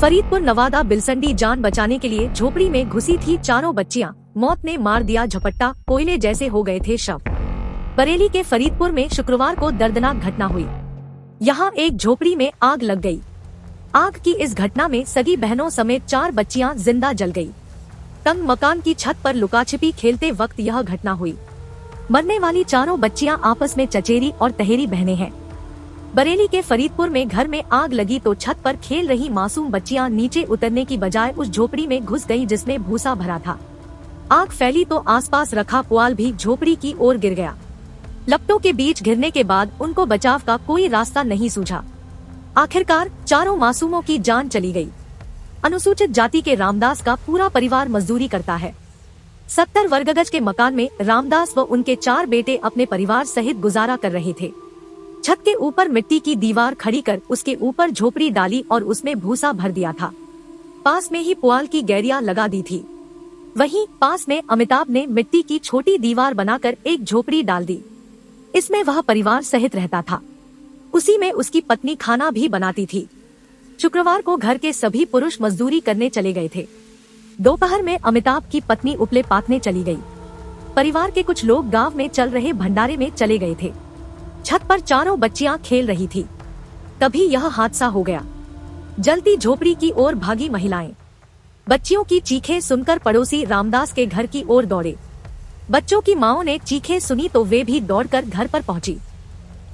फरीदपुर नवादा बिलसंडी जान बचाने के लिए झोपड़ी में घुसी थी चारों बच्चियां, मौत ने मार दिया झपट्टा, कोयले जैसे हो गए थे शव। बरेली के फरीदपुर में शुक्रवार को दर्दनाक घटना हुई। यहां एक झोपड़ी में आग लग गई। आग की इस घटना में सगी बहनों समेत 4 बच्चियां जिंदा जल गई। तंग मकान की छत पर लुकाछिपी खेलते वक्त यह घटना हुई। मरने वाली चारों बच्चियां आपस में चचेरी और तहेरी बहनें हैं। बरेली के फरीदपुर में घर में आग लगी तो छत पर खेल रही मासूम बच्चियां नीचे उतरने की बजाय उस झोपड़ी में घुस गईं जिसमें भूसा भरा था। आग फैली तो आसपास रखा पुआल भी झोपड़ी की ओर गिर गया। लपटों के बीच घिरने के बाद उनको बचाव का कोई रास्ता नहीं सूझा। आखिरकार चारों मासूमों की जान चली गई। अनुसूचित जाति के रामदास का पूरा परिवार मजदूरी करता है। 70 वर्गगज के मकान में रामदास व उनके 4 बेटे अपने परिवार सहित गुजारा कर रहे थे। छत के ऊपर मिट्टी की दीवार खड़ी कर उसके ऊपर झोपड़ी डाली और उसमें भूसा भर दिया था। पास में ही पुआल की गैरिया लगा दी थी। वहीं पास में अमिताभ ने मिट्टी की छोटी दीवार बनाकर एक झोपड़ी डाल दी। इसमें वह परिवार सहित रहता था। उसी में उसकी पत्नी खाना भी बनाती थी। शुक्रवार को घर के सभी पुरुष मजदूरी करने चले गए थे। दोपहर में अमिताभ की पत्नी उपले पाथने चली गई। परिवार के कुछ लोग गांव में चल रहे भंडारे में चले गए थे। छत पर चारों बच्चियां खेल रही थी। तभी यह हादसा हो गया। जलती झोपड़ी की ओर भागी महिलाएं। बच्चियों की चीखें सुनकर पड़ोसी रामदास के घर की ओर दौड़े। बच्चों की माओं ने चीखें सुनी तो वे भी दौड़कर घर पर पहुंची।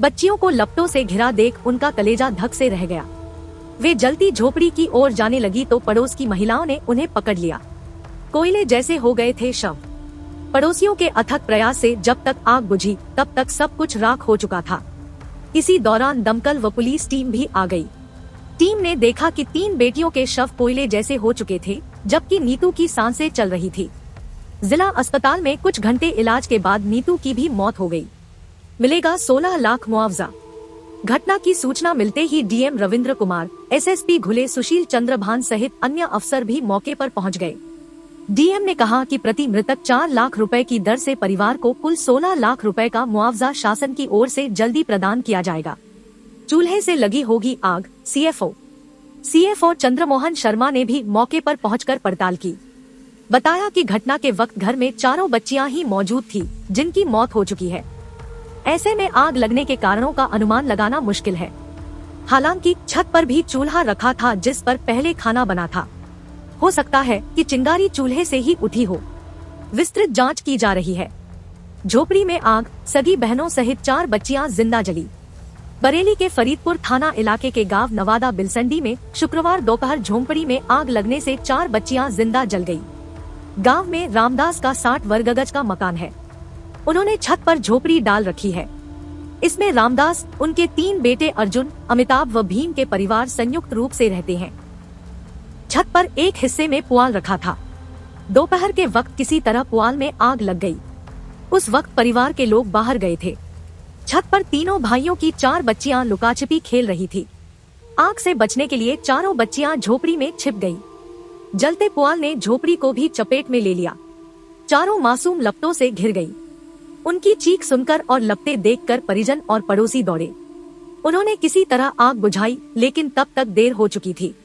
बच्चियों को लपटों से घिरा देख उनका कलेजा धक से रह गया। वे जलती झोपड़ी की ओर जाने लगी तो पड़ोस की महिलाओं ने उन्हें पकड़ लिया। कोयले जैसे हो गए थे शव। पड़ोसियों के अथक प्रयास से जब तक आग बुझी तब तक सब कुछ राख हो चुका था। इसी दौरान दमकल व पुलिस टीम भी आ गई। टीम ने देखा कि 3 बेटियों के शव कोयले जैसे हो चुके थे, जबकि नीतू की सांसें चल रही थी। जिला अस्पताल में कुछ घंटे इलाज के बाद नीतू की भी मौत हो गई। मिलेगा 16 लाख मुआवजा। घटना की सूचना मिलते ही डीएम रविंद्र कुमार, एसएसपी घुले सुशील चंद्र भान सहित अन्य अफसर भी मौके पर पहुंच गए। डीएम ने कहा कि प्रति मृतक 4 लाख रुपए की दर से परिवार को कुल 16 लाख रुपए का मुआवजा शासन की ओर से जल्दी प्रदान किया जाएगा। चूल्हे से लगी होगी आग, सीएफओ चंद्रमोहन शर्मा ने भी मौके पर पहुंचकर पड़ताल की। बताया कि घटना के वक्त घर में चारों बच्चियां ही मौजूद थी, जिनकी मौत हो चुकी है। ऐसे में आग लगने के कारणों का अनुमान लगाना मुश्किल है। हालांकि छत पर भी चूल्हा रखा था जिस पर पहले खाना बना था। हो सकता है कि चिंगारी चूल्हे से ही उठी हो। विस्तृत जांच की जा रही है। झोपड़ी में आग, सगी बहनों सहित 4 बच्चियां जिंदा जली। बरेली के फरीदपुर थाना इलाके के गांव नवादा बिलसंडी में शुक्रवार दोपहर झोपड़ी में आग लगने से 4 बच्चियां जिंदा जल गई। गांव में रामदास का 60 वर्गगज का मकान है। उन्होंने छत पर झोपड़ी डाल रखी है। इसमें रामदास, उनके 3 बेटे अर्जुन, अमिताभ व भीम के परिवार संयुक्त रूप से रहते हैं। छत पर एक हिस्से में पुआल रखा था। दोपहर के वक्त किसी तरह पुआल में आग लग गई। उस वक्त परिवार के लोग बाहर गए थे। छत पर तीनों भाइयों की 4 बच्चियां लुकाछिपी खेल रही थी। आग से बचने के लिए चारों बच्चियां झोपड़ी में छिप गई। जलते पुआल ने झोपड़ी को भी चपेट में ले लिया। चारों मासूम लपटों से घिर गई। उनकी चीख सुनकर और लपटे देखकर परिजन और पड़ोसी दौड़े। उन्होंने किसी तरह आग बुझाई, लेकिन तब तक देर हो चुकी थी।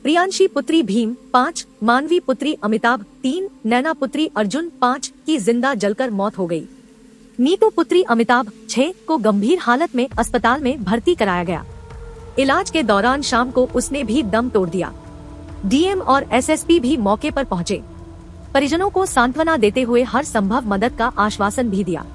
प्रियांशी पुत्री भीम 5, मानवी पुत्री अमिताभ 3, नैना पुत्री अर्जुन 5 की जिंदा जलकर मौत हो गई। नीतू पुत्री अमिताभ 6 को गंभीर हालत में अस्पताल में भर्ती कराया गया। इलाज के दौरान शाम को उसने भी दम तोड़ दिया। डीएम और एसएसपी भी मौके पर पहुंचे। परिजनों को सांत्वना देते हुए हर संभव मदद का आश्वासन भी दिया।